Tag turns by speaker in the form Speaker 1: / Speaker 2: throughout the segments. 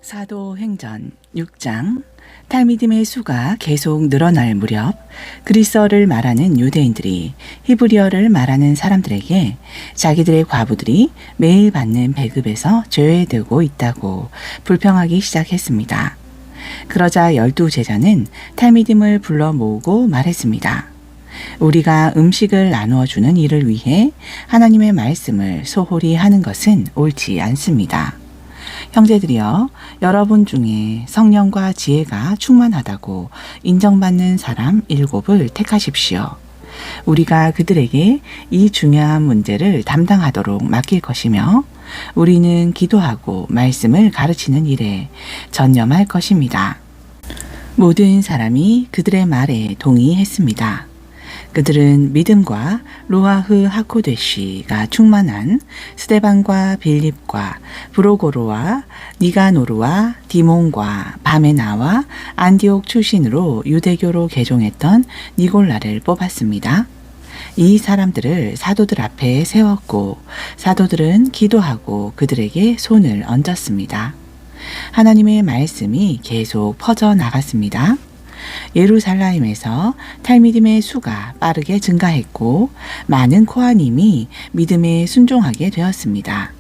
Speaker 1: 사도행전 6장. 탈미딤의 수가 계속 늘어날 무렵 그리스어를 말하는 유대인들이 히브리어를 말하는 사람들에게 자기들의 과부들이 매일 받는 배급에서 제외되고 있다고 불평하기 시작했습니다. 그러자 12제자는 탈미딤을 불러 모으고 말했습니다. 우리가 음식을 나누어 주는 일을 위해 하나님의 말씀을 소홀히 하는 것은 옳지 않습니다. 형제들이여, 여러분 중에 성령과 지혜가 충만하다고 인정받는 사람 7을 택하십시오. 우리가 그들에게 이 중요한 문제를 담당하도록 맡길 것이며 우리는 기도하고 말씀을 가르치는 일에 전념할 것입니다. 모든 사람이 그들의 말에 동의했습니다. 그들은 믿음과 로아흐 하코데시가 충만한 스데반과 빌립과 브로고로와 니가노르와 디몬과 바메나와 안디옥 출신으로 유대교로 개종했던 니골라를 뽑았습니다. 이 사람들을 사도들 앞에 세웠고 사도들은 기도하고 그들에게 손을 얹었습니다. 하나님의 말씀이 계속 퍼져나갔습니다. 예루살렘에서 탈미딤의 수가 빠르게 증가했고 많은 코하님이 믿음에 순종하게 되었습니다.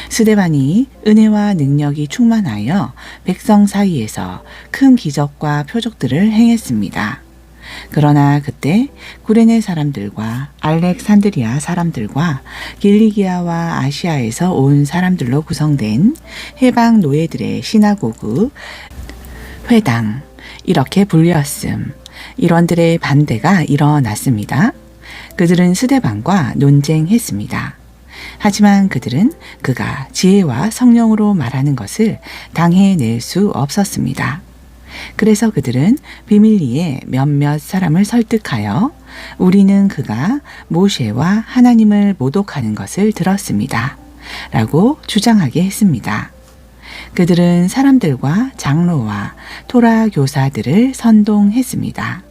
Speaker 1: 스데반이 은혜와 능력이 충만하여 백성 사이에서 큰 기적과 표적들을 행했습니다. 그러나 그때 구레네 사람들과 알렉산드리아 사람들과 길리기아와 아시아에서 온 사람들로 구성된 해방 노예들의 시나고그 회당, 이렇게 불렸음. 일원들의 반대가 일어났습니다. 그들은 스데반과 논쟁했습니다. 하지만 그들은 그가 지혜와 성령으로 말하는 것을 당해낼 수 없었습니다. 그래서 그들은 비밀리에 몇몇 사람을 설득하여 우리는 그가 모세와 하나님을 모독하는 것을 들었습니다. 라고 주장하게 했습니다. 그들은 사람들과 장로와 토라 교사들을 선동했습니다.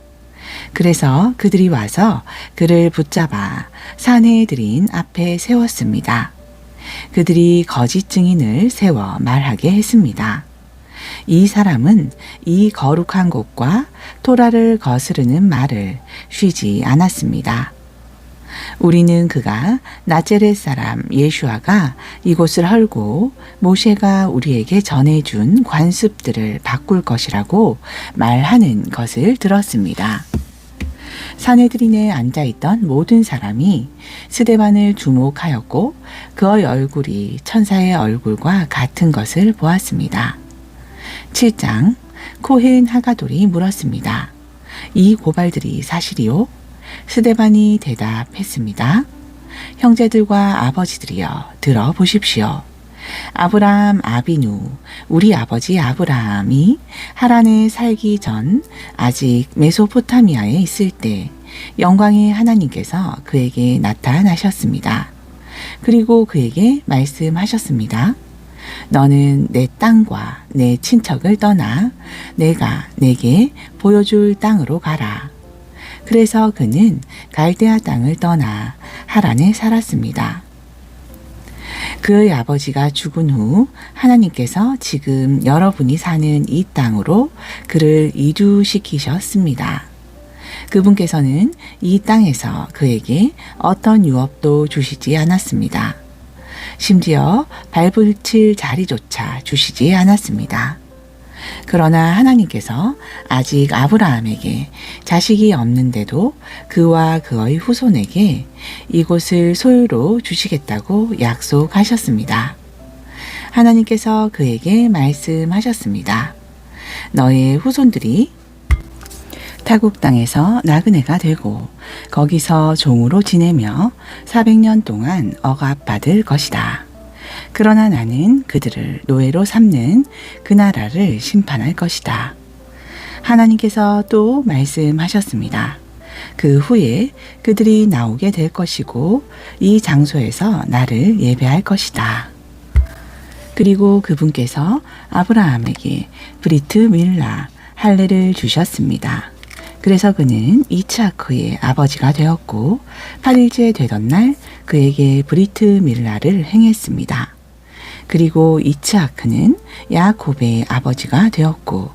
Speaker 1: 그래서 그들이 와서 그를 붙잡아 산헤드린 앞에 세웠습니다. 그들이 거짓 증인을 세워 말하게 했습니다. 이 사람은 이 거룩한 곳과 토라를 거스르는 말을 쉬지 않았습니다. 우리는 그가 나제렛 사람 예슈아가 이곳을 헐고 모세가 우리에게 전해준 관습들을 바꿀 것이라고 말하는 것을 들었습니다. 산헤드린에 앉아있던 모든 사람이 스데반을 주목하였고 그의 얼굴이 천사의 얼굴과 같은 것을 보았습니다. 7장. 코헨 하가돌이 물었습니다. 이 고발들이 사실이요? 스데반이 대답했습니다. 형제들과 아버지들이여, 들어보십시오. 아브라함 아비누, 우리 아버지 아브라함이 하란에 살기 전 아직 메소포타미아에 있을 때 영광의 하나님께서 그에게 나타나셨습니다. 그리고 그에게 말씀하셨습니다. 너는 내 땅과 내 친척을 떠나 내가 내게 보여줄 땅으로 가라. 그래서 그는 갈대아 땅을 떠나 하란에 살았습니다. 그의 아버지가 죽은 후 하나님께서 지금 여러분이 사는 이 땅으로 그를 이주시키셨습니다. 그분께서는 이 땅에서 그에게 어떤 유업도 주시지 않았습니다. 심지어 발붙일 자리조차 주시지 않았습니다. 그러나 하나님께서 아직 아브라함에게 자식이 없는데도 그와 그의 후손에게 이곳을 소유로 주시겠다고 약속하셨습니다. 하나님께서 그에게 말씀하셨습니다. 너의 후손들이 타국 땅에서 나그네가 되고 거기서 종으로 지내며 400년 동안 억압받을 것이다. 그러나 나는 그들을 노예로 삼는 그 나라를 심판할 것이다. 하나님께서 또 말씀하셨습니다. 그 후에 그들이 나오게 될 것이고 이 장소에서 나를 예배할 것이다. 그리고 그분께서 아브라함에게 브리트 밀라 할례를 주셨습니다. 그래서 그는 이츠하크의 아버지가 되었고 8일째 되던 날 그에게 브리트 밀라를 행했습니다. 그리고 이츠하크는 야곱의 아버지가 되었고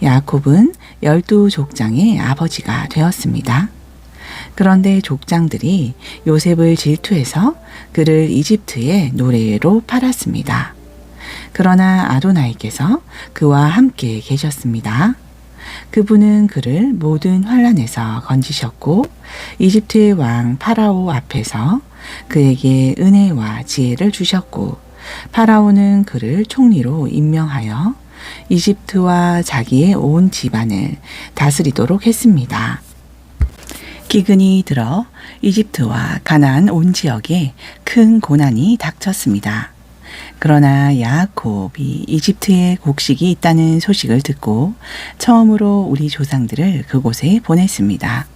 Speaker 1: 야곱은 12족장의 아버지가 되었습니다. 그런데 족장들이 요셉을 질투해서 그를 이집트의 노예로 팔았습니다. 그러나 아도나이께서 그와 함께 계셨습니다. 그분은 그를 모든 환난에서 건지셨고 이집트의 왕 파라오 앞에서 그에게 은혜와 지혜를 주셨고 파라오는 그를 총리로 임명하여 이집트와 자기의 온 집안을 다스리도록 했습니다. 기근이 들어 이집트와 가나안 온 지역에 큰 고난이 닥쳤습니다. 그러나 야곱이 이집트에 곡식이 있다는 소식을 듣고 처음으로 우리 조상들을 그곳에 보냈습니다.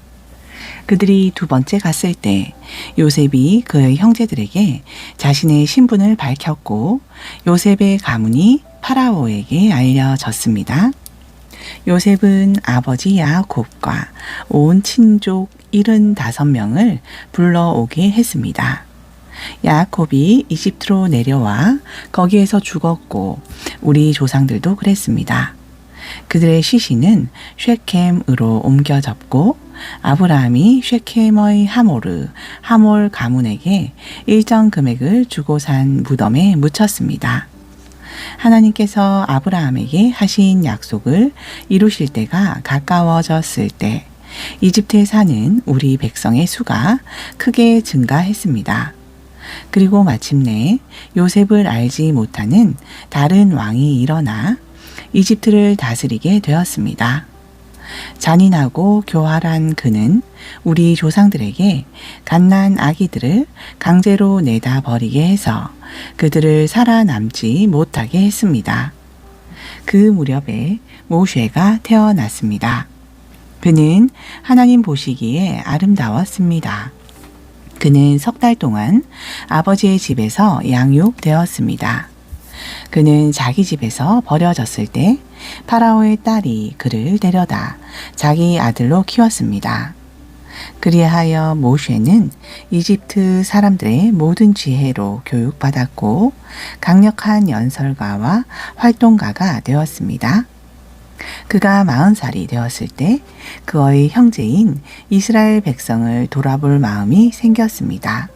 Speaker 1: 그들이 두 번째 갔을 때 요셉이 그의 형제들에게 자신의 신분을 밝혔고 요셉의 가문이 파라오에게 알려졌습니다. 요셉은 아버지 야곱과 온 친족 75명을 불러오게 했습니다. 야곱이 이집트로 내려와 거기에서 죽었고 우리 조상들도 그랬습니다. 그들의 시신은 쉐켐으로 옮겨졌고 아브라함이 쉐켐의 하몰 가문에게 일정 금액을 주고 산 무덤에 묻혔습니다. 하나님께서 아브라함에게 하신 약속을 이루실 때가 가까워졌을 때 이집트에 사는 우리 백성의 수가 크게 증가했습니다. 그리고 마침내 요셉을 알지 못하는 다른 왕이 일어나 이집트를 다스리게 되었습니다. 잔인하고 교활한 그는 우리 조상들에게 갓난 아기들을 강제로 내다 버리게 해서 그들을 살아남지 못하게 했습니다. 그 무렵에 모쉐가 태어났습니다. 그는 하나님 보시기에 아름다웠습니다. 그는 3달 동안 아버지의 집에서 양육되었습니다. 그는 자기 집에서 버려졌을 때 파라오의 딸이 그를 데려다 자기 아들로 키웠습니다. 그리하여 모쉐는 이집트 사람들의 모든 지혜로 교육받았고 강력한 연설가와 활동가가 되었습니다. 그가 40살이 되었을 때 그의 형제인 이스라엘 백성을 돌아볼 마음이 생겼습니다.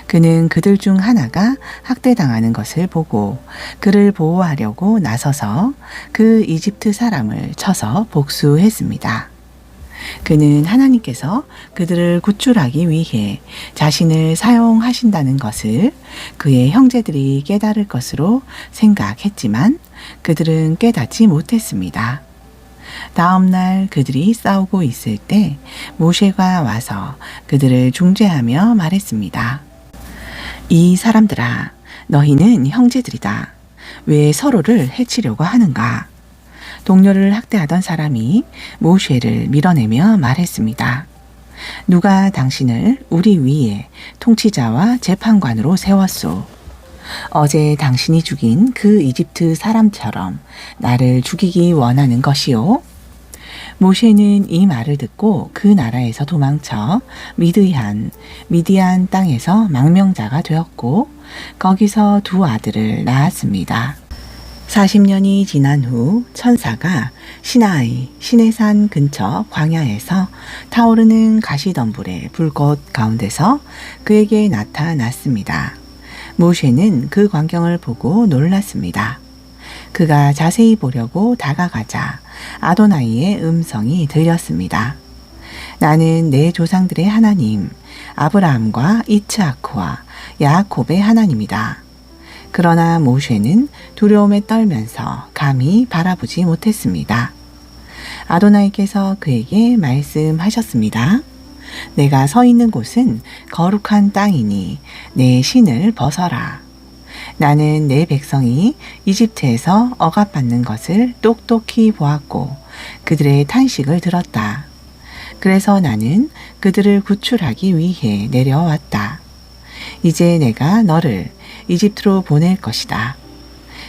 Speaker 1: 그는 그들 중 하나가 학대당하는 것을 보고 그를 보호하려고 나서서 그 이집트 사람을 쳐서 복수했습니다. 그는 하나님께서 그들을 구출하기 위해 자신을 사용하신다는 것을 그의 형제들이 깨달을 것으로 생각했지만 그들은 깨닫지 못했습니다. 다음 날 그들이 싸우고 있을 때 모세가 와서 그들을 중재하며 말했습니다. 이 사람들아, 너희는 형제들이다. 왜 서로를 해치려고 하는가? 동료를 학대하던 사람이 모세를 밀어내며 말했습니다. 누가 당신을 우리 위에 통치자와 재판관으로 세웠소? 어제 당신이 죽인 그 이집트 사람처럼 나를 죽이기 원하는 것이요? 모세는 이 말을 듣고 그 나라에서 도망쳐 미디안 땅에서 망명자가 되었고 거기서 2 아들을 낳았습니다. 40년이 지난 후 천사가 시내산 근처 광야에서 타오르는 가시덤불의 불꽃 가운데서 그에게 나타났습니다. 모세는 그 광경을 보고 놀랐습니다. 그가 자세히 보려고 다가가자 아도나이의 음성이 들렸습니다. 나는 내 조상들의 하나님, 아브라함과 이츠하크와 야곱의 하나님이다. 그러나 모세는 두려움에 떨면서 감히 바라보지 못했습니다. 아도나이께서 그에게 말씀하셨습니다. 내가 서 있는 곳은 거룩한 땅이니 내 신을 벗어라. 나는 내 백성이 이집트에서 억압받는 것을 똑똑히 보았고 그들의 탄식을 들었다. 그래서 나는 그들을 구출하기 위해 내려왔다. 이제 내가 너를 이집트로 보낼 것이다.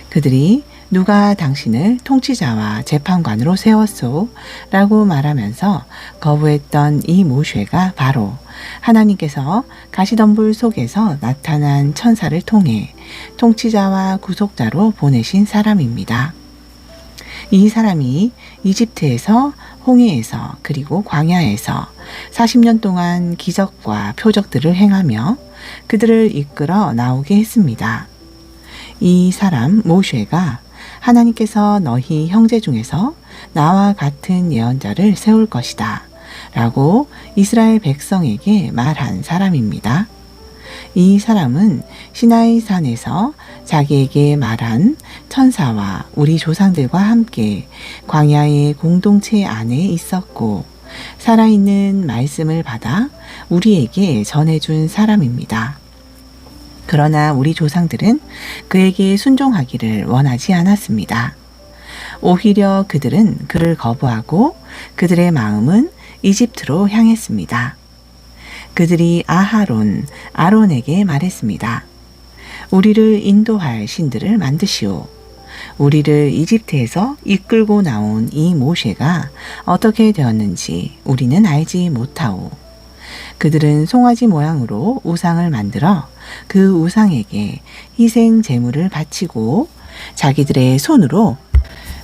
Speaker 1: 그들이 누가 당신을 통치자와 재판관으로 세웠소? 라고 말하면서 거부했던 이 모세가 바로 하나님께서 가시덤불 속에서 나타난 천사를 통해 통치자와 구속자로 보내신 사람입니다. 이 사람이 이집트에서, 홍해에서, 그리고 광야에서 40년 동안 기적과 표적들을 행하며 그들을 이끌어 나오게 했습니다. 이 사람 모쉐가 하나님께서 너희 형제 중에서 나와 같은 예언자를 세울 것이다 라고 이스라엘 백성에게 말한 사람입니다. 이 사람은 시나이 산에서 자기에게 말한 천사와 우리 조상들과 함께 광야의 공동체 안에 있었고 살아있는 말씀을 받아 우리에게 전해준 사람입니다. 그러나 우리 조상들은 그에게 순종하기를 원하지 않았습니다. 오히려 그들은 그를 거부하고 그들의 마음은 이집트로 향했습니다. 그들이 아론에게 말했습니다. 우리를 인도할 신들을 만드시오. 우리를 이집트에서 이끌고 나온 이 모셰가 어떻게 되었는지 우리는 알지 못하오. 그들은 송아지 모양으로 우상을 만들어 그 우상에게 희생 제물을 바치고 자기들의 손으로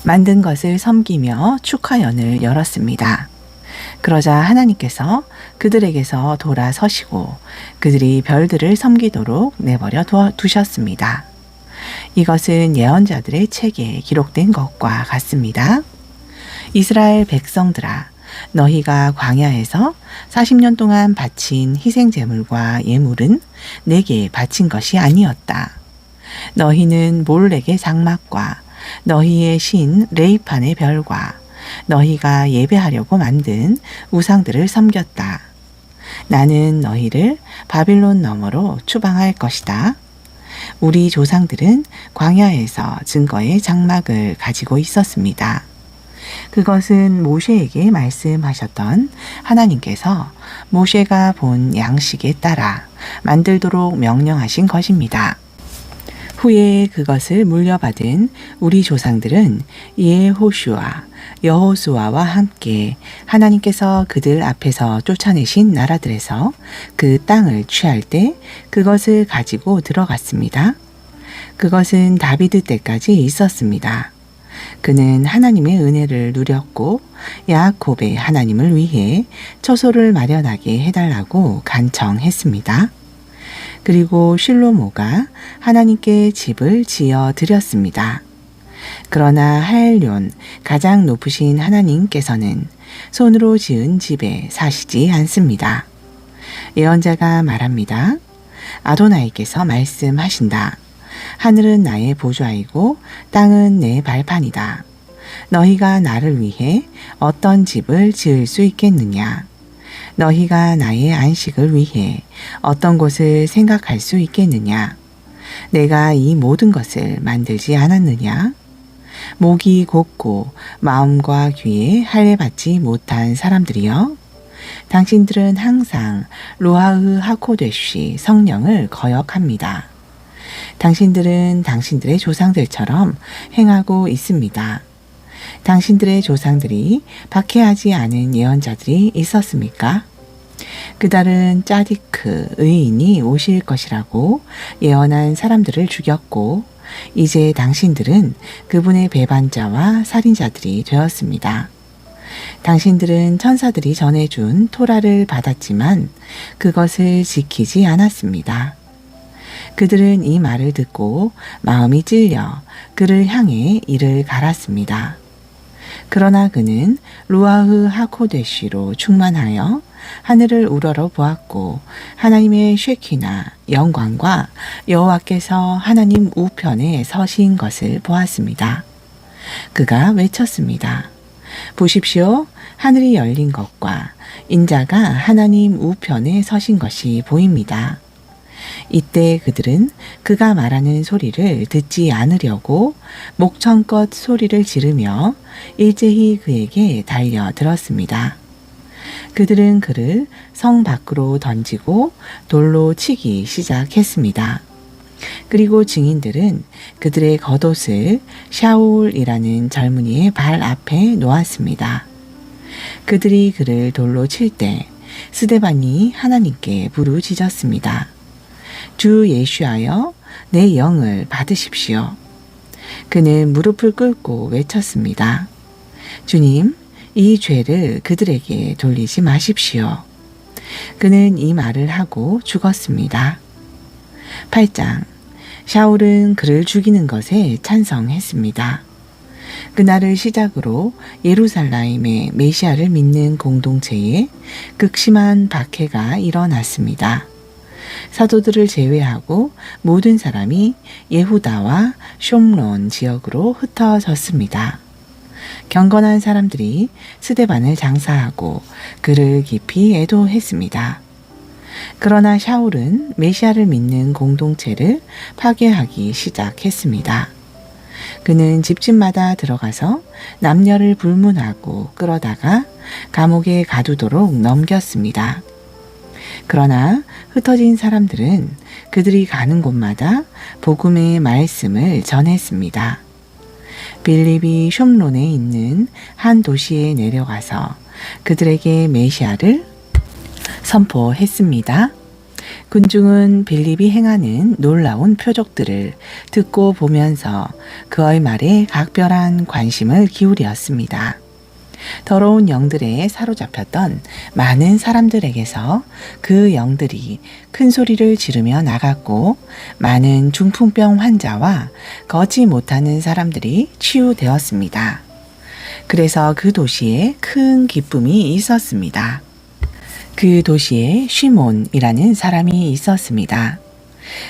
Speaker 1: 만든 것을 섬기며 축하연을 열었습니다. 그러자 하나님께서 그들에게서 돌아서시고 그들이 별들을 섬기도록 내버려 두셨습니다. 이것은 예언자들의 책에 기록된 것과 같습니다. 이스라엘 백성들아, 너희가 광야에서 40년 동안 바친 희생 제물과 예물은 내게 바친 것이 아니었다. 너희는 몰렉의 장막과 너희의 신 레이판의 별과 너희가 예배하려고 만든 우상들을 섬겼다. 나는 너희를 바빌론 너머로 추방할 것이다. 우리 조상들은 광야에서 증거의 장막을 가지고 있었습니다. 그것은 모세에게 말씀하셨던 하나님께서 모세가 본 양식에 따라 만들도록 명령하신 것입니다. 후에 그것을 물려받은 우리 조상들은 여호수아와 함께 하나님께서 그들 앞에서 쫓아내신 나라들에서 그 땅을 취할 때 그것을 가지고 들어갔습니다. 그것은 다비드 때까지 있었습니다. 그는 하나님의 은혜를 누렸고 야곱의 하나님을 위해 처소를 마련하게 해달라고 간청했습니다. 그리고 실로모가 하나님께 집을 지어 드렸습니다. 그러나 하엘yon 가장 높으신 하나님께서는 손으로 지은 집에 사시지 않습니다. 예언자가 말합니다. 아도나이께서 말씀하신다. 하늘은 나의 보좌이고 땅은 내 발판이다. 너희가 나를 위해 어떤 집을 지을 수 있겠느냐? 너희가 나의 안식을 위해 어떤 곳을 생각할 수 있겠느냐? 내가 이 모든 것을 만들지 않았느냐? 목이 곧고 마음과 귀에 할례받지 못한 사람들이여, 당신들은 항상 루아흐 하코데시 성령을 거역합니다. 당신들은 당신들의 조상들처럼 행하고 있습니다. 당신들의 조상들이 박해하지 않은 예언자들이 있었습니까? 그달은 짜디크 의인이 오실 것이라고 예언한 사람들을 죽였고 이제 당신들은 그분의 배반자와 살인자들이 되었습니다. 당신들은 천사들이 전해준 토라를 받았지만 그것을 지키지 않았습니다. 그들은 이 말을 듣고 마음이 찔려 그를 향해 이를 갈았습니다. 그러나 그는 루아흐 하코데시로 충만하여 하늘을 우러러 보았고 하나님의 쉐키나 영광과 여호와께서 하나님 우편에 서신 것을 보았습니다. 그가 외쳤습니다. 보십시오. 하늘이 열린 것과 인자가 하나님 우편에 서신 것이 보입니다. 이때 그들은 그가 말하는 소리를 듣지 않으려고 목청껏 소리를 지르며 일제히 그에게 달려들었습니다. 그들은 그를 성 밖으로 던지고 돌로 치기 시작했습니다. 그리고 증인들은 그들의 겉옷을 샤울이라는 젊은이의 발 앞에 놓았습니다. 그들이 그를 돌로 칠 때 스데반이 하나님께 부르짖었습니다. 주 예수하여 내 영을 받으십시오. 그는 무릎을 꿇고 외쳤습니다. 주님, 이 죄를 그들에게 돌리지 마십시오. 그는 이 말을 하고 죽었습니다. 8장. 샤울은 그를 죽이는 것에 찬성했습니다. 그날을 시작으로 예루살렘의 메시아를 믿는 공동체에 극심한 박해가 일어났습니다. 사도들을 제외하고 모든 사람이 예후다와 숑론 지역으로 흩어졌습니다. 경건한 사람들이 스데반을 장사하고 그를 깊이 애도했습니다. 그러나 샤울은 메시아를 믿는 공동체를 파괴하기 시작했습니다. 그는 집집마다 들어가서 남녀를 불문하고 끌어다가 감옥에 가두도록 넘겼습니다. 그러나 흩어진 사람들은 그들이 가는 곳마다 복음의 말씀을 전했습니다. 빌립이 숑론에 있는 한 도시에 내려가서 그들에게 메시아를 선포했습니다. 군중은 빌립이 행하는 놀라운 표적들을 듣고 보면서 그의 말에 각별한 관심을 기울였습니다. 더러운 영들에 사로잡혔던 많은 사람들에게서 그 영들이 큰 소리를 지르며 나갔고 많은 중풍병 환자와 걷지 못하는 사람들이 치유되었습니다. 그래서 그 도시에 큰 기쁨이 있었습니다. 그 도시에 시몬이라는 사람이 있었습니다.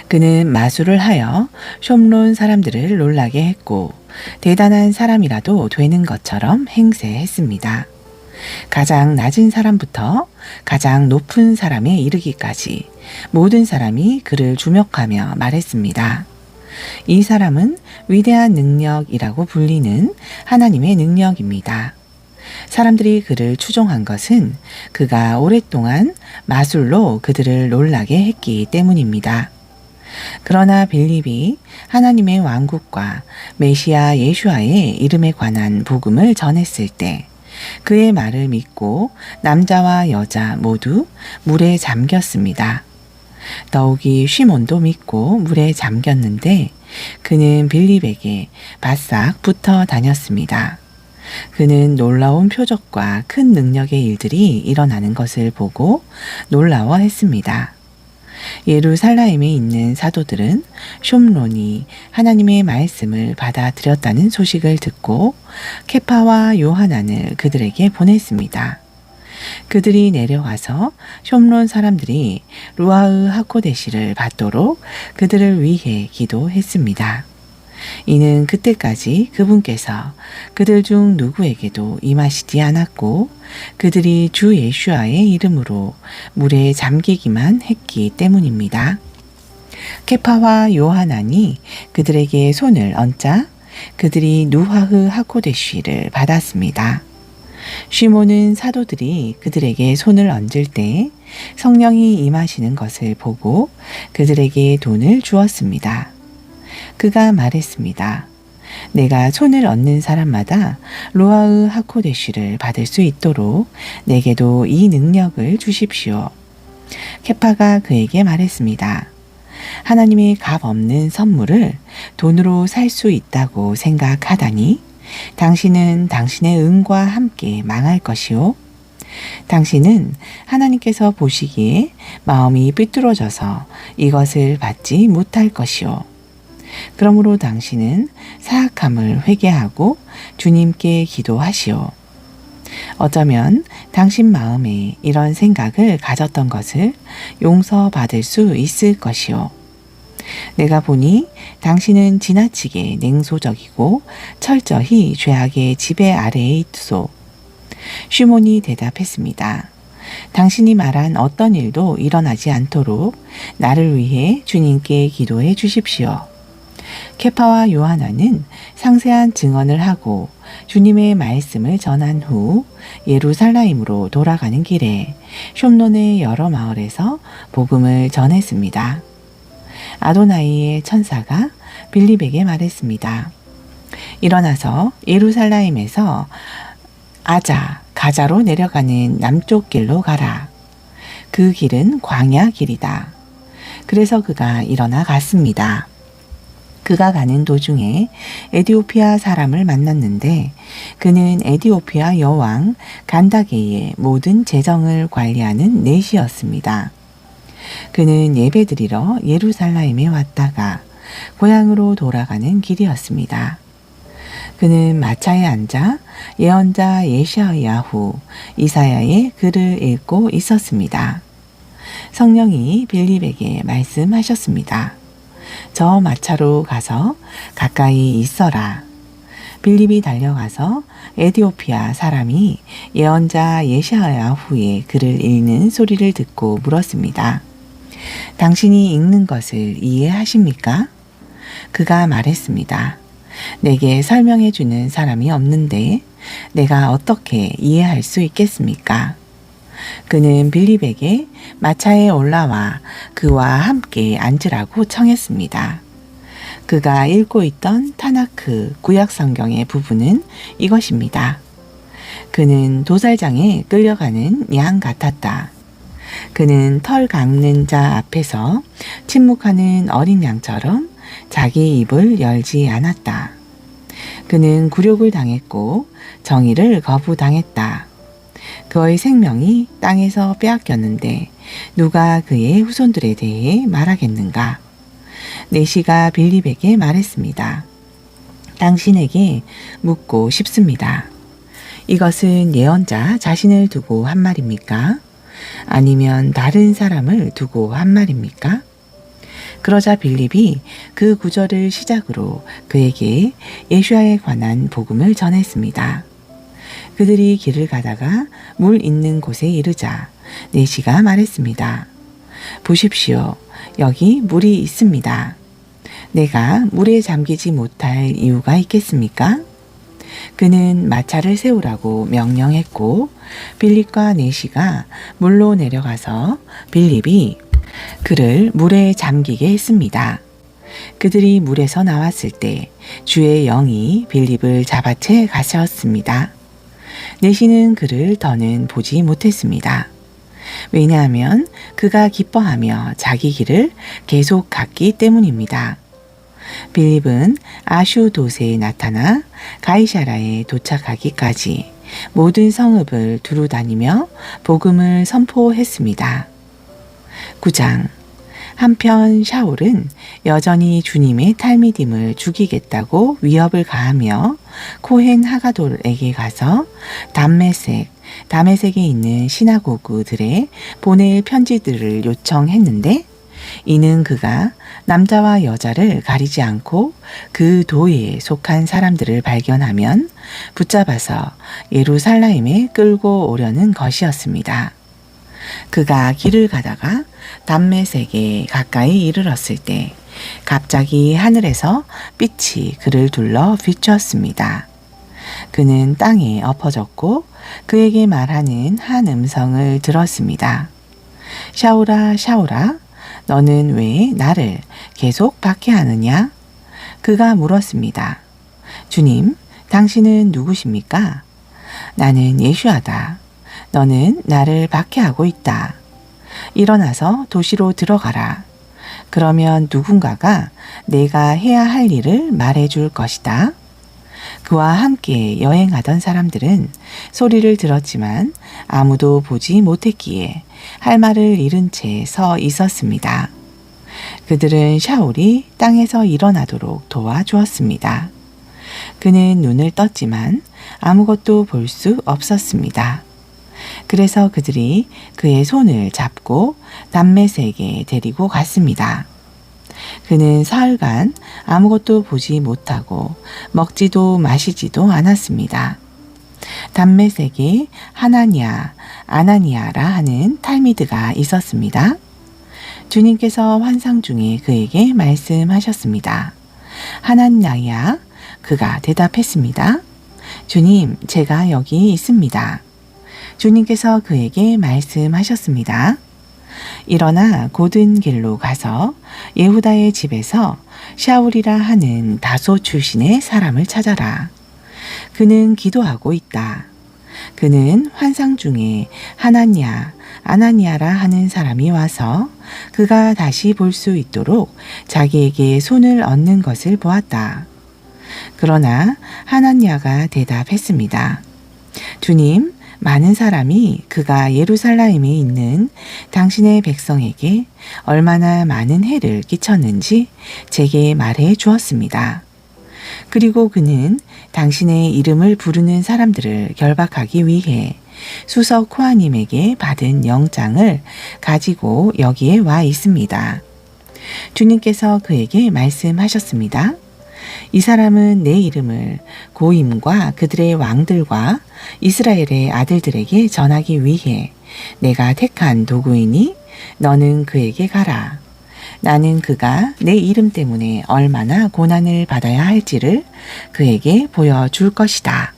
Speaker 1: 그는 마술을 하여 숑론 사람들을 놀라게 했고 대단한 사람이라도 되는 것처럼 행세했습니다. 가장 낮은 사람부터 가장 높은 사람에 이르기까지 모든 사람이 그를 주목하며 말했습니다. 이 사람은 위대한 능력이라고 불리는 하나님의 능력입니다. 사람들이 그를 추종한 것은 그가 오랫동안 마술로 그들을 놀라게 했기 때문입니다. 그러나 빌립이 하나님의 왕국과 메시아 예수아의 이름에 관한 복음을 전했을 때 그의 말을 믿고 남자와 여자 모두 물에 잠겼습니다. 더욱이 시몬도 믿고 물에 잠겼는데 그는 빌립에게 바싹 붙어 다녔습니다. 그는 놀라운 표적과 큰 능력의 일들이 일어나는 것을 보고 놀라워했습니다. 예루살렘에 있는 사도들은 숑론이 하나님의 말씀을 받아들였다는 소식을 듣고 케파와 요하난을 그들에게 보냈습니다. 그들이 내려가서 숑론 사람들이 루아흐 하코데시를 받도록 그들을 위해 기도했습니다. 이는 그때까지 그분께서 그들 중 누구에게도 임하시지 않았고 그들이 주 예수아의 이름으로 물에 잠기기만 했기 때문입니다. 케파와 요하난이 그들에게 손을 얹자 그들이 누하흐 하코데시를 받았습니다. 시몬은 사도들이 그들에게 손을 얹을 때 성령이 임하시는 것을 보고 그들에게 돈을 주었습니다. 그가 말했습니다. 내가 손을 얹는 사람마다 로아흐 하코데시를 받을 수 있도록 내게도 이 능력을 주십시오. 케파가 그에게 말했습니다. 하나님의 값 없는 선물을 돈으로 살 수 있다고 생각하다니 당신은 당신의 은과 함께 망할 것이요. 당신은 하나님께서 보시기에 마음이 삐뚤어져서 이것을 받지 못할 것이요. 그러므로 당신은 사악함을 회개하고 주님께 기도하시오. 어쩌면 당신 마음에 이런 생각을 가졌던 것을 용서받을 수 있을 것이오. 내가 보니 당신은 지나치게 냉소적이고 철저히 죄악의 지배 아래에 있소. 시몬이 대답했습니다. 당신이 말한 어떤 일도 일어나지 않도록 나를 위해 주님께 기도해 주십시오. 케파와 요하나는 상세한 증언을 하고 주님의 말씀을 전한 후 예루살렘으로 돌아가는 길에 숑론의 여러 마을에서 복음을 전했습니다. 아도나이의 천사가 빌립에게 말했습니다. 일어나서 예루살렘에서 가자로 내려가는 남쪽 길로 가라. 그 길은 광야 길이다. 그래서 그가 일어나 갔습니다. 그가 가는 도중에 에디오피아 사람을 만났는데 그는 에디오피아 여왕 간다게의 모든 재정을 관리하는 넷이었습니다. 그는 예배드리러 예루살렘에 왔다가 고향으로 돌아가는 길이었습니다. 그는 마차에 앉아 예언자 예샤야후 이사야의 글을 읽고 있었습니다. 성령이 빌립에게 말씀하셨습니다. 저 마차로 가서 가까이 있어라. 빌립이 달려가서 에디오피아 사람이 예언자 예샤야후의 글을 읽는 소리를 듣고 물었습니다. 당신이 읽는 것을 이해하십니까? 그가 말했습니다. 내게 설명해 주는 사람이 없는데 내가 어떻게 이해할 수 있겠습니까? 그는 빌립에게 마차에 올라와 그와 함께 앉으라고 청했습니다. 그가 읽고 있던 타나크 구약 성경의 부분은 이것입니다. 그는 도살장에 끌려가는 양 같았다. 그는 털 깎는 자 앞에서 침묵하는 어린 양처럼 자기 입을 열지 않았다. 그는 굴욕을 당했고 정의를 거부당했다. 그의 생명이 땅에서 빼앗겼는데 누가 그의 후손들에 대해 말하겠는가? 네시가 빌립에게 말했습니다. 당신에게 묻고 싶습니다. 이것은 예언자 자신을 두고 한 말입니까? 아니면 다른 사람을 두고 한 말입니까? 그러자 빌립이 그 구절을 시작으로 그에게 예수야에 관한 복음을 전했습니다. 그들이 길을 가다가 물 있는 곳에 이르자 네시가 말했습니다. 보십시오. 여기 물이 있습니다. 내가 물에 잠기지 못할 이유가 있겠습니까? 그는 마차를 세우라고 명령했고 빌립과 네시가 물로 내려가서 빌립이 그를 물에 잠기게 했습니다. 그들이 물에서 나왔을 때 주의 영이 빌립을 잡아채 가셨습니다. 네시는 그를 더는 보지 못했습니다. 왜냐하면 그가 기뻐하며 자기 길을 계속 갔기 때문입니다. 빌립은 아슈도세에 나타나 가이사라에 도착하기까지 모든 성읍을 두루 다니며 복음을 선포했습니다. 9장. 한편 샤울은 여전히 주님의 탈미딤을 죽이겠다고 위협을 가하며 코헨 하가돌에게 가서 다메섹에 있는 시나고그들에 보낼 편지들을 요청했는데 이는 그가 남자와 여자를 가리지 않고 그 도에 속한 사람들을 발견하면 붙잡아서 예루살렘에 끌고 오려는 것이었습니다. 그가 길을 가다가 담메색에 가까이 이르렀을 때 갑자기 하늘에서 빛이 그를 둘러 비추었습니다. 그는 땅에 엎어졌고 그에게 말하는 한 음성을 들었습니다. 샤울아, 샤울아, 너는 왜 나를 계속 박해하느냐? 그가 물었습니다. 주님, 당신은 누구십니까? 나는 예수야다. 너는 나를 박해하고 있다. 일어나서 도시로 들어가라. 그러면 누군가가 내가 해야 할 일을 말해줄 것이다. 그와 함께 여행하던 사람들은 소리를 들었지만 아무도 보지 못했기에 할 말을 잃은 채 서 있었습니다. 그들은 샤울이 땅에서 일어나도록 도와주었습니다. 그는 눈을 떴지만 아무것도 볼 수 없었습니다. 그래서 그들이 그의 손을 잡고 담메색에 데리고 갔습니다. 그는 사흘간 아무것도 보지 못하고 먹지도 마시지도 않았습니다. 담메색에 하나니아, 아나니아라 하는 탈미드가 있었습니다. 주님께서 환상 중에 그에게 말씀하셨습니다. 하나니아야, 그가 대답했습니다. 주님, 제가 여기 있습니다. 주님께서 그에게 말씀하셨습니다. 일어나 곧은 길로 가서 예후다의 집에서 샤울이라 하는 다소 출신의 사람을 찾아라. 그는 기도하고 있다. 그는 환상 중에 하나니아, 아나니아라 하는 사람이 와서 그가 다시 볼 수 있도록 자기에게 손을 얹는 것을 보았다. 그러나 하나니아가 대답했습니다. 주님, 많은 사람이 그가 예루살렘에 있는 당신의 백성에게 얼마나 많은 해를 끼쳤는지 제게 말해 주었습니다. 그리고 그는 당신의 이름을 부르는 사람들을 결박하기 위해 수석 코아님에게 받은 영장을 가지고 여기에 와 있습니다. 주님께서 그에게 말씀하셨습니다. 이 사람은 내 이름을 고임과 그들의 왕들과 이스라엘의 아들들에게 전하기 위해 내가 택한 도구이니 너는 그에게 가라. 나는 그가 내 이름 때문에 얼마나 고난을 받아야 할지를 그에게 보여줄 것이다.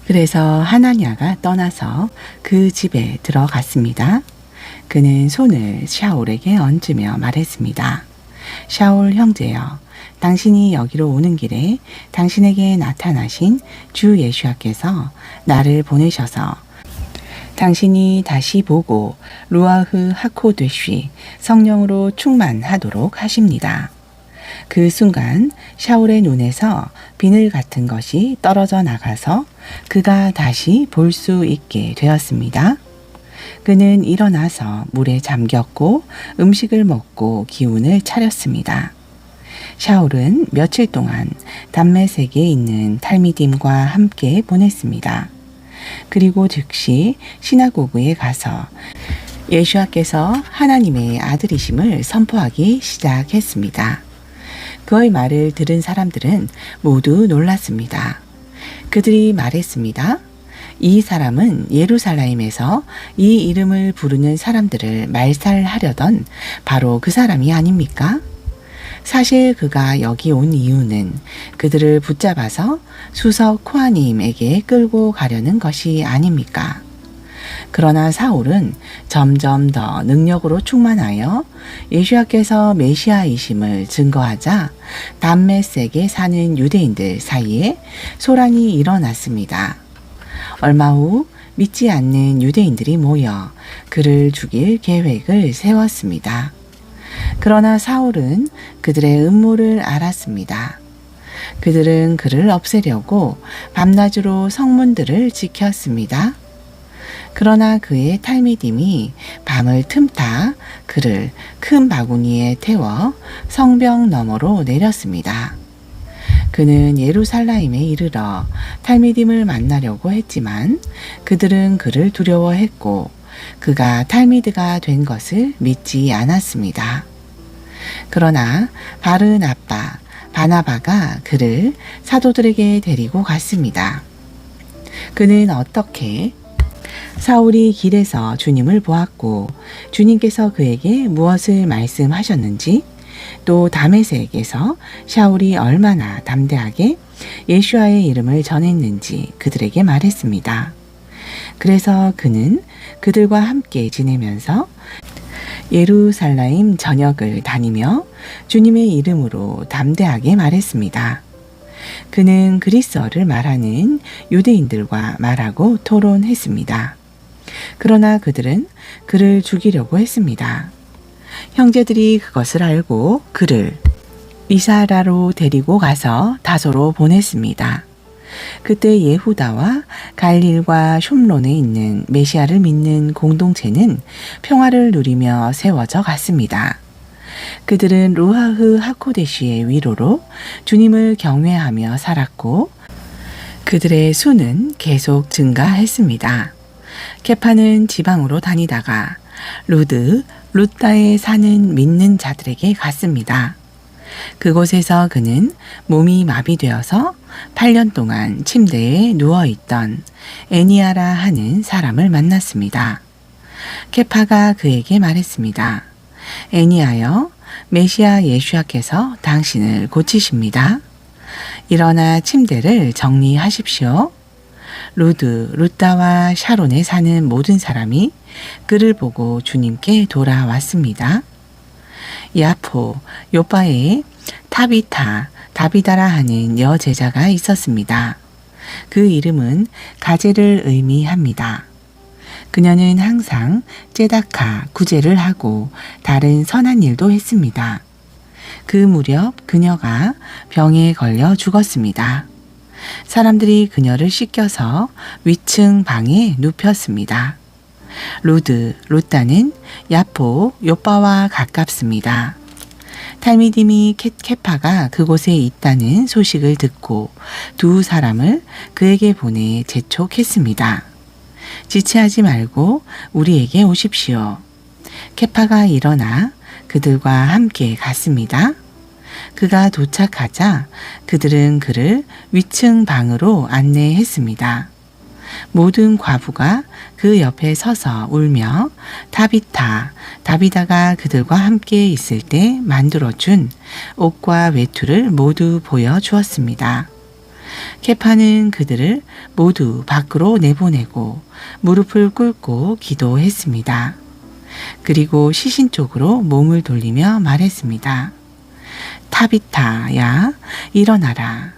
Speaker 1: 그래서 하나냐가 떠나서 그 집에 들어갔습니다. 그는 손을 샤울에게 얹으며 말했습니다. 샤울 형제여, 당신이 여기로 오는 길에 당신에게 나타나신 주 예수께서 나를 보내셔서 당신이 다시 보고 루아흐 하코드쉬 성령으로 충만하도록 하십니다. 그 순간 샤울의 눈에서 비늘 같은 것이 떨어져 나가서 그가 다시 볼 수 있게 되었습니다. 그는 일어나서 물에 잠겼고 음식을 먹고 기운을 차렸습니다. 샤울은 며칠 동안 담메색에 있는 탈미딤과 함께 보냈습니다. 그리고 즉시 시나고그에 가서 예수께서 하나님의 아들이심을 선포하기 시작했습니다. 그의 말을 들은 사람들은 모두 놀랐습니다. 그들이 말했습니다. 이 사람은 예루살렘에서 이 이름을 부르는 사람들을 말살하려던 바로 그 사람이 아닙니까? 사실 그가 여기 온 이유는 그들을 붙잡아서 수석 코아님에게 끌고 가려는 것이 아닙니까? 그러나 사울은 점점 더 능력으로 충만하여 예수께서 메시아이심을 증거하자 담메색에 사는 유대인들 사이에 소란이 일어났습니다. 얼마 후 믿지 않는 유대인들이 모여 그를 죽일 계획을 세웠습니다. 그러나 사울은 그들의 음모를 알았습니다. 그들은 그를 없애려고 밤낮으로 성문들을 지켰습니다. 그러나 그의 탈미딤이 밤을 틈타 그를 큰 바구니에 태워 성벽 너머로 내렸습니다. 그는 예루살렘에 이르러 탈미딤을 만나려고 했지만 그들은 그를 두려워했고 그가 탈미드가 된 것을 믿지 않았습니다. 그러나 바르나바, 바나바가 그를 사도들에게 데리고 갔습니다. 그는 어떻게 사울이 길에서 주님을 보았고 주님께서 그에게 무엇을 말씀하셨는지 또 다메섹에서 샤울이 얼마나 담대하게 예수와의 이름을 전했는지 그들에게 말했습니다. 그래서 그는 그들과 함께 지내면서 예루살렘 전역을 다니며 주님의 이름으로 담대하게 말했습니다. 그는 그리스어를 말하는 유대인들과 말하고 토론했습니다. 그러나 그들은 그를 죽이려고 했습니다. 형제들이 그것을 알고 그를 이사라로 데리고 가서 다소로 보냈습니다. 그때 예후다와 갈릴과 숑론에 있는 메시아를 믿는 공동체는 평화를 누리며 세워져 갔습니다. 그들은 루하흐 하코데시의 위로로 주님을 경외하며 살았고 그들의 수는 계속 증가했습니다. 케파는 지방으로 다니다가 루드, 루따에 사는 믿는 자들에게 갔습니다. 그곳에서 그는 몸이 마비되어서 8년 동안 침대에 누워있던 애니아라 하는 사람을 만났습니다. 케파가 그에게 말했습니다. 애니아여, 메시아 예수께서 당신을 고치십니다. 일어나 침대를 정리하십시오. 루드, 루따와 샤론에 사는 모든 사람이 그를 보고 주님께 돌아왔습니다. 야포, 요바에 타비타, 다비다라 하는 여제자가 있었습니다. 그 이름은 가제를 의미합니다. 그녀는 항상 째다카 구제를 하고 다른 선한 일도 했습니다. 그 무렵 그녀가 병에 걸려 죽었습니다. 사람들이 그녀를 씻겨서 위층 방에 눕혔습니다. 로따는 야포, 요빠와 가깝습니다. 탈미딤이 케파가 그곳에 있다는 소식을 듣고 두 사람을 그에게 보내 재촉했습니다. 지체하지 말고 우리에게 오십시오. 케파가 일어나 그들과 함께 갔습니다. 그가 도착하자 그들은 그를 위층 방으로 안내했습니다. 모든 과부가 그 옆에 서서 울며 다비다가 그들과 함께 있을 때 만들어준 옷과 외투를 모두 보여주었습니다. 케파는 그들을 모두 밖으로 내보내고 무릎을 꿇고 기도했습니다. 그리고 시신 쪽으로 몸을 돌리며 말했습니다. 타비타야, 일어나라.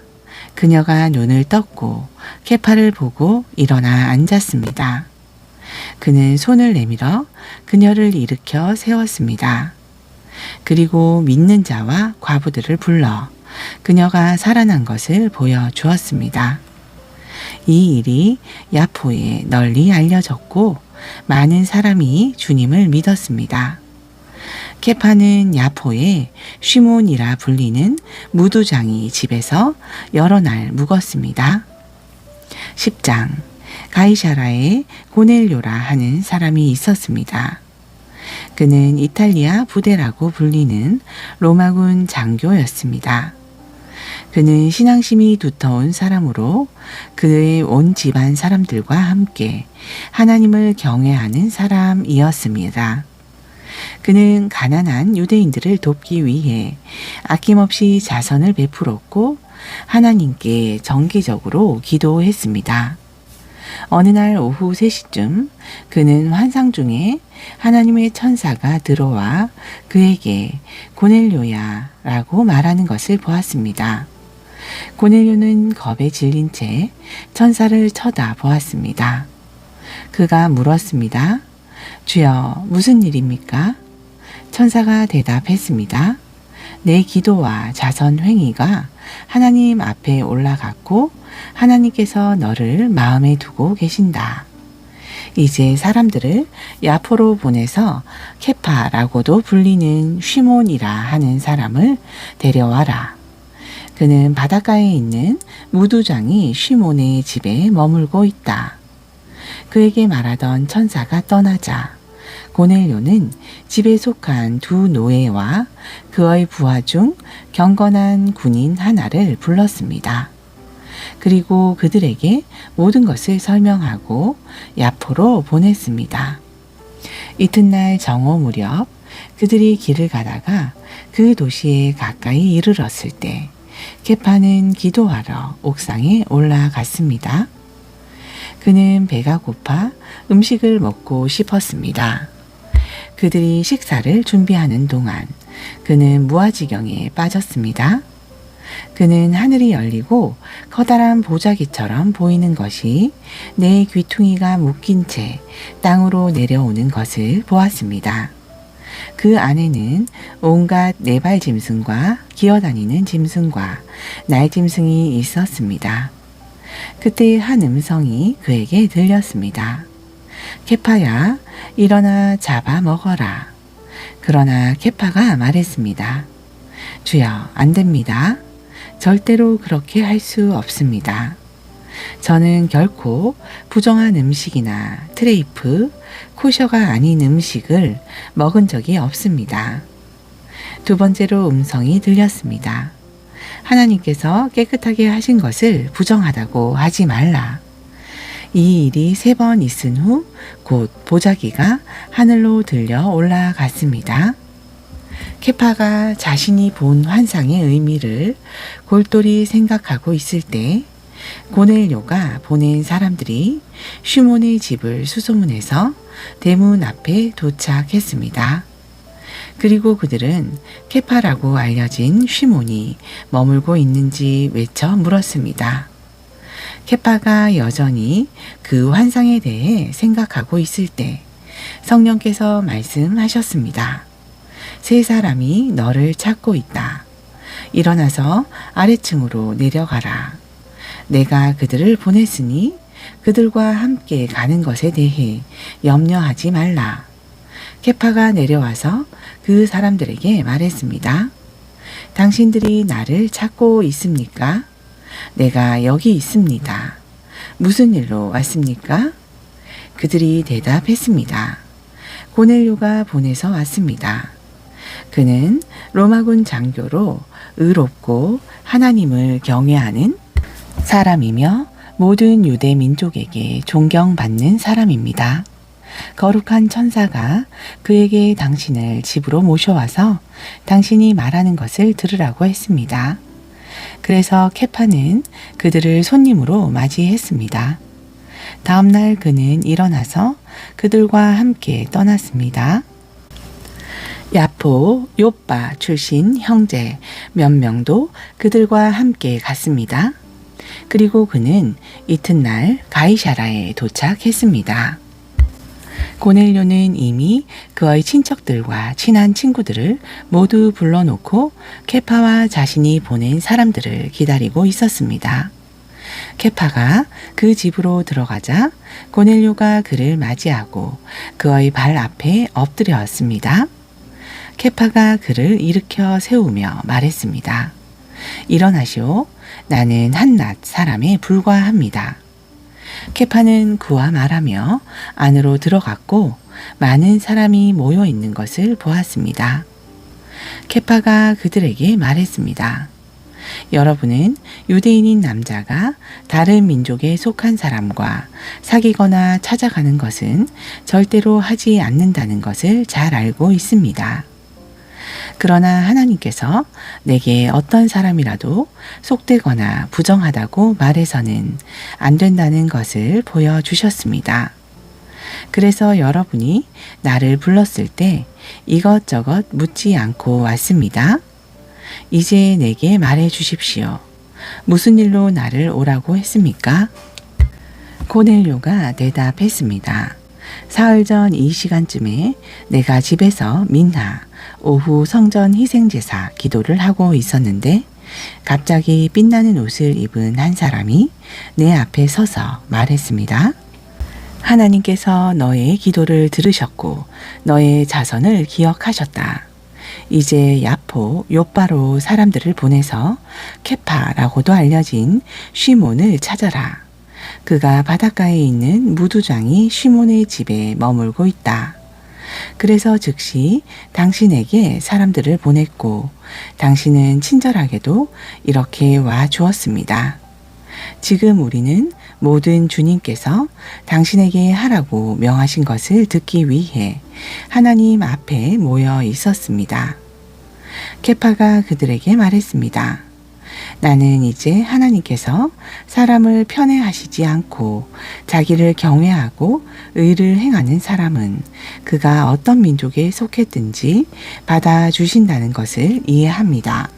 Speaker 1: 그녀가 눈을 떴고 케파를 보고 일어나 앉았습니다. 그는 손을 내밀어 그녀를 일으켜 세웠습니다. 그리고 믿는 자와 과부들을 불러 그녀가 살아난 것을 보여주었습니다. 이 일이 야포에 널리 알려졌고 많은 사람이 주님을 믿었습니다. 케파는 야포에 쉬몬이라 불리는 무두장이 집에서 여러 날 묵었습니다. 10장 가이사라에 고넬료라 하는 사람이 있었습니다. 그는 이탈리아 부대라고 불리는 로마군 장교였습니다. 그는 신앙심이 두터운 사람으로 그의 온 집안 사람들과 함께 하나님을 경외하는 사람이었습니다. 그는 가난한 유대인들을 돕기 위해 아낌없이 자선을 베풀었고 하나님께 정기적으로 기도했습니다. 어느 날 오후 3시쯤 그는 환상 중에 하나님의 천사가 들어와 그에게 고넬료야 라고 말하는 것을 보았습니다. 고넬료는 겁에 질린 채 천사를 쳐다보았습니다. 그가 물었습니다. 주여, 무슨 일입니까? 천사가 대답했습니다. 내 기도와 자선 행위가 하나님 앞에 올라갔고 하나님께서 너를 마음에 두고 계신다. 이제 사람들을 야포로 보내서 케파라고도 불리는 쉬몬이라 하는 사람을 데려와라. 그는 바닷가에 있는 무두장이 쉬몬의 집에 머물고 있다. 그에게 말하던 천사가 떠나자 고넬료는 집에 속한 두 노예와 그의 부하 중 경건한 군인 하나를 불렀습니다. 그리고 그들에게 모든 것을 설명하고 야포로 보냈습니다. 이튿날 정오 무렵 그들이 길을 가다가 그 도시에 가까이 이르렀을 때 케파는 기도하러 옥상에 올라갔습니다. 그는 배가 고파 음식을 먹고 싶었습니다. 그들이 식사를 준비하는 동안 그는 무아지경에 빠졌습니다. 그는 하늘이 열리고 커다란 보자기처럼 보이는 것이 내 귀퉁이가 묶인 채 땅으로 내려오는 것을 보았습니다. 그 안에는 온갖 네발 짐승과 기어다니는 짐승과 날짐승이 있었습니다. 그때 한 음성이 그에게 들렸습니다. 케파야, 일어나 잡아 먹어라. 그러나 케파가 말했습니다. 주여, 안 됩니다. 절대로 그렇게 할 수 없습니다. 저는 결코 부정한 음식이나 트레이프, 코셔가 아닌 음식을 먹은 적이 없습니다. 두 번째로 음성이 들렸습니다. 하나님께서 깨끗하게 하신 것을 부정하다고 하지 말라. 이 일이 3번 있은 후 곧 보자기가 하늘로 들려 올라갔습니다. 케파가 자신이 본 환상의 의미를 골똘히 생각하고 있을 때 고넬료가 보낸 사람들이 쉬몬의 집을 수소문해서 대문 앞에 도착했습니다. 그리고 그들은 케파라고 알려진 쉬몬이 머물고 있는지 외쳐 물었습니다. 케파가 여전히 그 환상에 대해 생각하고 있을 때 성령께서 말씀하셨습니다. 세 사람이 너를 찾고 있다. 일어나서 아래층으로 내려가라. 내가 그들을 보냈으니 그들과 함께 가는 것에 대해 염려하지 말라. 케파가 내려와서 그 사람들에게 말했습니다. 당신들이 나를 찾고 있습니까? 내가 여기 있습니다. 무슨 일로 왔습니까? 그들이 대답했습니다. 고넬료가 보내서 왔습니다. 그는 로마군 장교로 의롭고 하나님을 경외하는 사람이며 모든 유대 민족에게 존경받는 사람입니다. 거룩한 천사가 그에게 당신을 집으로 모셔와서 당신이 말하는 것을 들으라고 했습니다. 그래서 케파는 그들을 손님으로 맞이했습니다. 다음 날 그는 일어나서 그들과 함께 떠났습니다. 야포, 요빠 출신 형제 몇 명도 그들과 함께 갔습니다. 그리고 그는 이튿날 가이사라에 도착했습니다. 고넬료는 이미 그의 친척들과 친한 친구들을 모두 불러놓고 케파와 자신이 보낸 사람들을 기다리고 있었습니다. 케파가 그 집으로 들어가자 고넬료가 그를 맞이하고 그의 발 앞에 엎드려왔습니다. 케파가 그를 일으켜 세우며 말했습니다. 일어나시오. 나는 한낱 사람에 불과합니다. 케파는 그와 말하며 안으로 들어갔고 많은 사람이 모여 있는 것을 보았습니다. 케파가 그들에게 말했습니다. 여러분은 유대인인 남자가 다른 민족에 속한 사람과 사귀거나 찾아가는 것은 절대로 하지 않는다는 것을 잘 알고 있습니다. 그러나 하나님께서 내게 어떤 사람이라도 속되거나 부정하다고 말해서는 안 된다는 것을 보여주셨습니다. 그래서 여러분이 나를 불렀을 때 이것저것 묻지 않고 왔습니다. 이제 내게 말해 주십시오. 무슨 일로 나를 오라고 했습니까? 고넬료가 대답했습니다. 사흘 전 이 시간쯤에 내가 집에서 민하, 오후 성전 희생제사 기도를 하고 있었는데 갑자기 빛나는 옷을 입은 한 사람이 내 앞에 서서 말했습니다. 하나님께서 너의 기도를 들으셨고 너의 자선을 기억하셨다. 이제 야포, 요빠로 사람들을 보내서 케파라고도 알려진 시몬을 찾아라. 그가 바닷가에 있는 무두장이 시몬의 집에 머물고 있다. 그래서 즉시 당신에게 사람들을 보냈고 당신은 친절하게도 이렇게 와 주었습니다. 지금 우리는 모든 주님께서 당신에게 하라고 명하신 것을 듣기 위해 하나님 앞에 모여 있었습니다. 케파가 그들에게 말했습니다. 나는 이제 하나님께서 사람을 편애하시지 않고 자기를 경외하고 의를 행하는 사람은 그가 어떤 민족에 속했든지 받아주신다는 것을 이해합니다.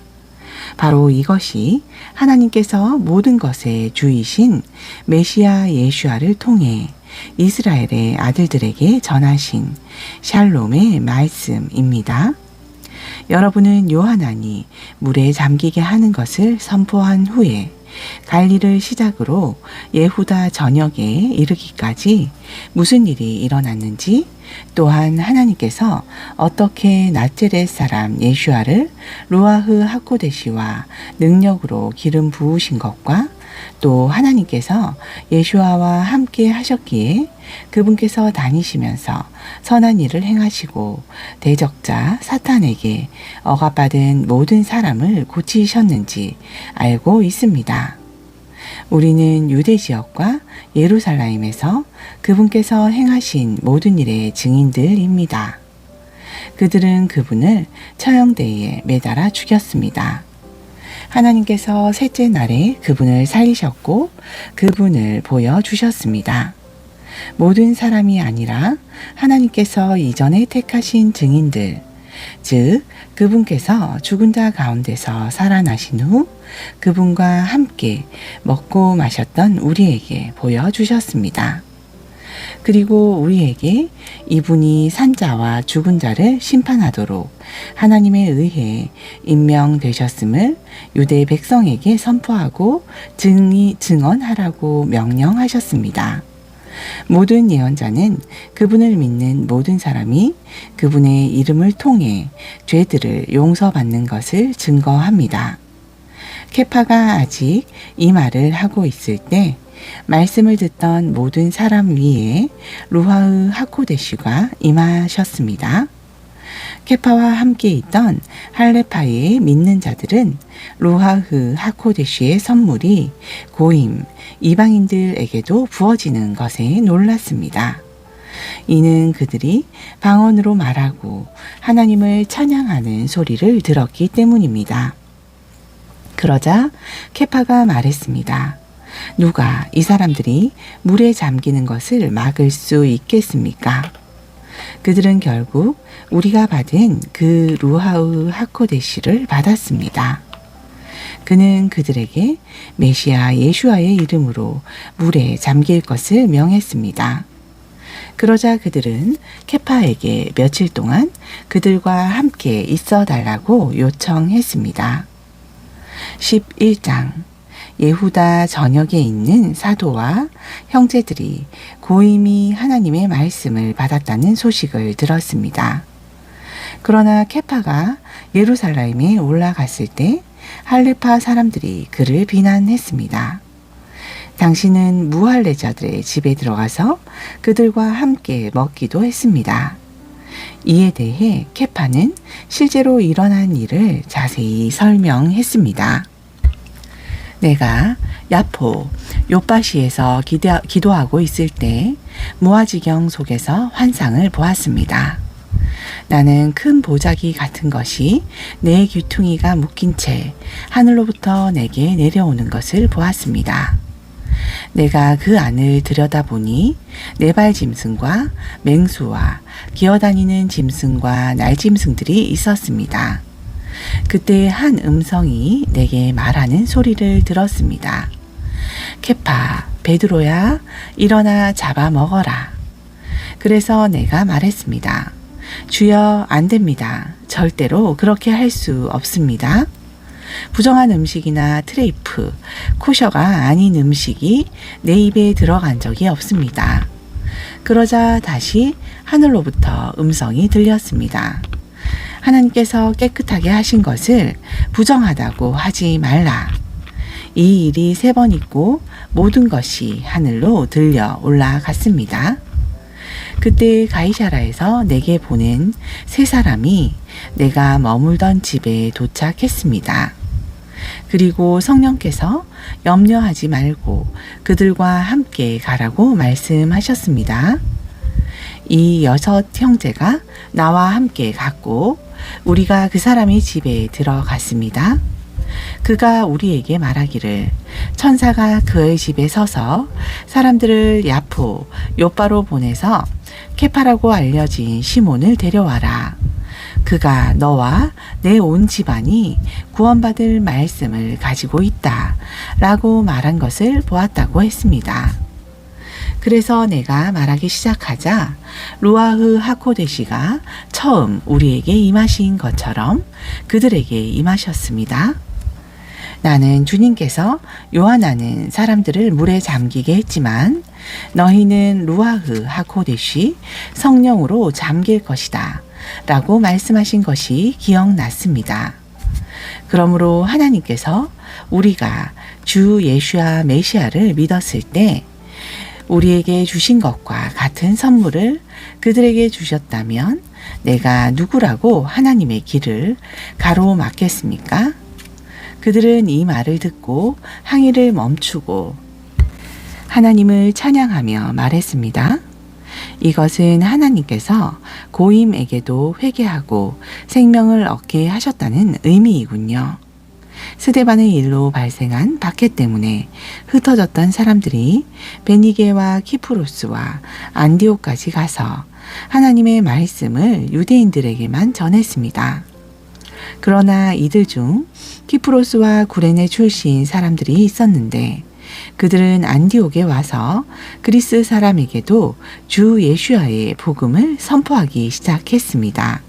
Speaker 1: 바로 이것이 하나님께서 모든 것의 주이신 메시아 예슈아를 통해 이스라엘의 아들들에게 전하신 샬롬의 말씀입니다. 여러분은 요하나니 물에 잠기게 하는 것을 선포한 후에 갈릴리를 시작으로 예후다 전역에 이르기까지 무슨 일이 일어났는지 또한 하나님께서 어떻게 나츠렛 사람 예슈아를 루아흐 하코데시와 능력으로 기름 부으신 것과 또 하나님께서 예슈아와 함께 하셨기에 그분께서 다니시면서 선한 일을 행하시고 대적자 사탄에게 억압받은 모든 사람을 고치셨는지 알고 있습니다. 우리는 유대 지역과 예루살렘에서 그분께서 행하신 모든 일의 증인들입니다. 그들은 그분을 처형대에 매달아 죽였습니다. 하나님께서 셋째 날에 그분을 살리셨고 그분을 보여주셨습니다. 모든 사람이 아니라 하나님께서 이전에 택하신 증인들, 즉 그분께서 죽은 자 가운데서 살아나신 후 그분과 함께 먹고 마셨던 우리에게 보여주셨습니다. 그리고 우리에게 이분이 산자와 죽은 자를 심판하도록 하나님에 의해 임명되셨음을 유대 백성에게 선포하고 증언하라고 명령하셨습니다. 모든 예언자는 그분을 믿는 모든 사람이 그분의 이름을 통해 죄들을 용서받는 것을 증거합니다. 케파가 아직 이 말을 하고 있을 때 말씀을 듣던 모든 사람 위에 루하흐 하코데슈가 임하셨습니다. 케파와 함께 있던 할레파의 믿는 자들은 루하흐 하코데슈의 선물이 고임 이방인들에게도 부어지는 것에 놀랐습니다. 이는 그들이 방언으로 말하고 하나님을 찬양하는 소리를 들었기 때문입니다. 그러자 케파가 말했습니다. 누가 이 사람들이 물에 잠기는 것을 막을 수 있겠습니까? 그들은 결국 우리가 받은 그 루하흐 하코데시를 받았습니다. 그는 그들에게 메시아 예슈아의 이름으로 물에 잠길 것을 명했습니다. 그러자 그들은 케파에게 며칠 동안 그들과 함께 있어 달라고 요청했습니다. 11장 예후다 전역에 있는 사도와 형제들이 고임이 하나님의 말씀을 받았다는 소식을 들었습니다. 그러나 케파가 예루살렘에 올라갔을 때 할레파 사람들이 그를 비난했습니다. 당신은 무할례자들의 집에 들어가서 그들과 함께 먹기도 했습니다. 이에 대해 케파는 실제로 일어난 일을 자세히 설명했습니다. 내가 야포 요빠시에서 기도하고 있을 때 무아지경 속에서 환상을 보았습니다. 나는 큰 보자기 같은 것이 내 귀퉁이가 묶인 채 하늘로부터 내게 내려오는 것을 보았습니다. 내가 그 안을 들여다보니 네발짐승과 맹수와 기어다니는 짐승과 날짐승들이 있었습니다. 그때 한 음성이 내게 말하는 소리를 들었습니다. 케파, 베드로야, 일어나 잡아먹어라. 그래서 내가 말했습니다. 주여, 안 됩니다. 절대로 그렇게 할 수 없습니다. 부정한 음식이나 트레이프, 코셔가 아닌 음식이 내 입에 들어간 적이 없습니다. 그러자 다시 하늘로부터 음성이 들렸습니다. 하나님께서 깨끗하게 하신 것을 부정하다고 하지 말라. 이 일이 3번 있고 모든 것이 하늘로 들려 올라갔습니다. 그때 가이사라에서 내게 보낸 3사람이 내가 머물던 집에 도착했습니다. 그리고 성령께서 염려하지 말고 그들과 함께 가라고 말씀하셨습니다. 이 6 형제가 나와 함께 갔고 우리가 그 사람의 집에 들어갔습니다. 그가 우리에게 말하기를 천사가 그의 집에 서서 사람들을 야포, 요빠로 보내서 케파라고 알려진 시몬을 데려와라. 그가 너와 내 온 집안이 구원받을 말씀을 가지고 있다 라고 말한 것을 보았다고 했습니다. 그래서 내가 말하기 시작하자 루아흐 하코데시가 처음 우리에게 임하신 것처럼 그들에게 임하셨습니다. 나는 주님께서 요한하는 사람들을 물에 잠기게 했지만 너희는 루아흐 하코데시 성령으로 잠길 것이다 라고 말씀하신 것이 기억났습니다. 그러므로 하나님께서 우리가 주 예수와 메시아를 믿었을 때 우리에게 주신 것과 같은 선물을 그들에게 주셨다면 내가 누구라고 하나님의 길을 가로막겠습니까? 그들은 이 말을 듣고 항의를 멈추고 하나님을 찬양하며 말했습니다. 이것은 하나님께서 고임에게도 회개하고 생명을 얻게 하셨다는 의미이군요. 스데반의 일로 발생한 박해 때문에 흩어졌던 사람들이 베니게와 키프로스와 안디옥까지 가서 하나님의 말씀을 유대인들에게만 전했습니다. 그러나 이들 중 키프로스와 구레네 출신 사람들이 있었는데 그들은 안디옥에 와서 그리스 사람에게도 주 예수야의 복음을 선포하기 시작했습니다.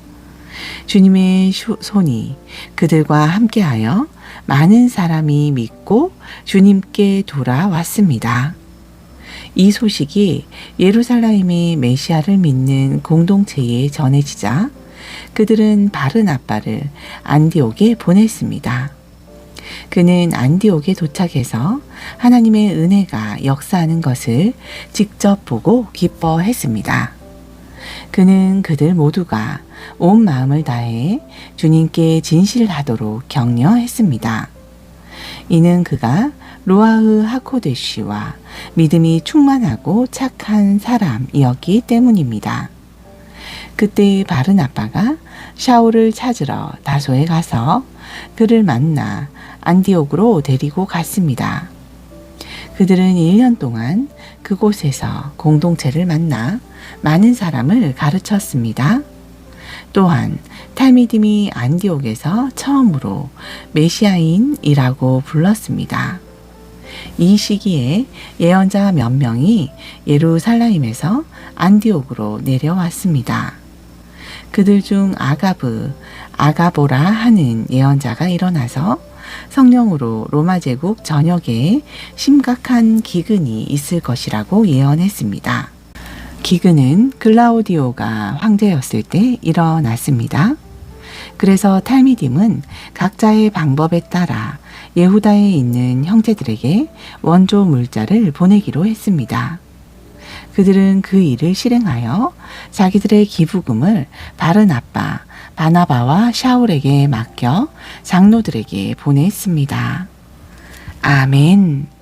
Speaker 1: 주님의 손이 그들과 함께하여 많은 사람이 믿고 주님께 돌아왔습니다. 이 소식이 예루살렘의 메시아를 믿는 공동체에 전해지자 그들은 바르나바를 안디옥에 보냈습니다. 그는 안디옥에 도착해서 하나님의 은혜가 역사하는 것을 직접 보고 기뻐했습니다. 그는 그들 모두가 온 마음을 다해 주님께 진실하도록 격려했습니다. 이는 그가 로아흐 하코데시와 믿음이 충만하고 착한 사람이었기 때문입니다. 그때 바르나바가 샤울을 찾으러 다소에 가서 그를 만나 안디옥으로 데리고 갔습니다. 그들은 1년 동안 그곳에서 공동체를 만나 많은 사람을 가르쳤습니다. 또한 탈미딤이 안디옥에서 처음으로 메시아인이라고 불렀습니다. 이 시기에 예언자 몇 명이 예루살렘에서 안디옥으로 내려왔습니다. 그들 중 아가보라 하는 예언자가 일어나서 성령으로 로마 제국 전역에 심각한 기근이 있을 것이라고 예언했습니다. 기근은 글라우디오가 황제였을 때 일어났습니다. 그래서 탈미딤은 각자의 방법에 따라 예후다에 있는 형제들에게 원조 물자를 보내기로 했습니다. 그들은 그 일을 실행하여 자기들의 기부금을 바르나바, 바나바와 샤울에게 맡겨 장로들에게 보냈습니다. 아멘.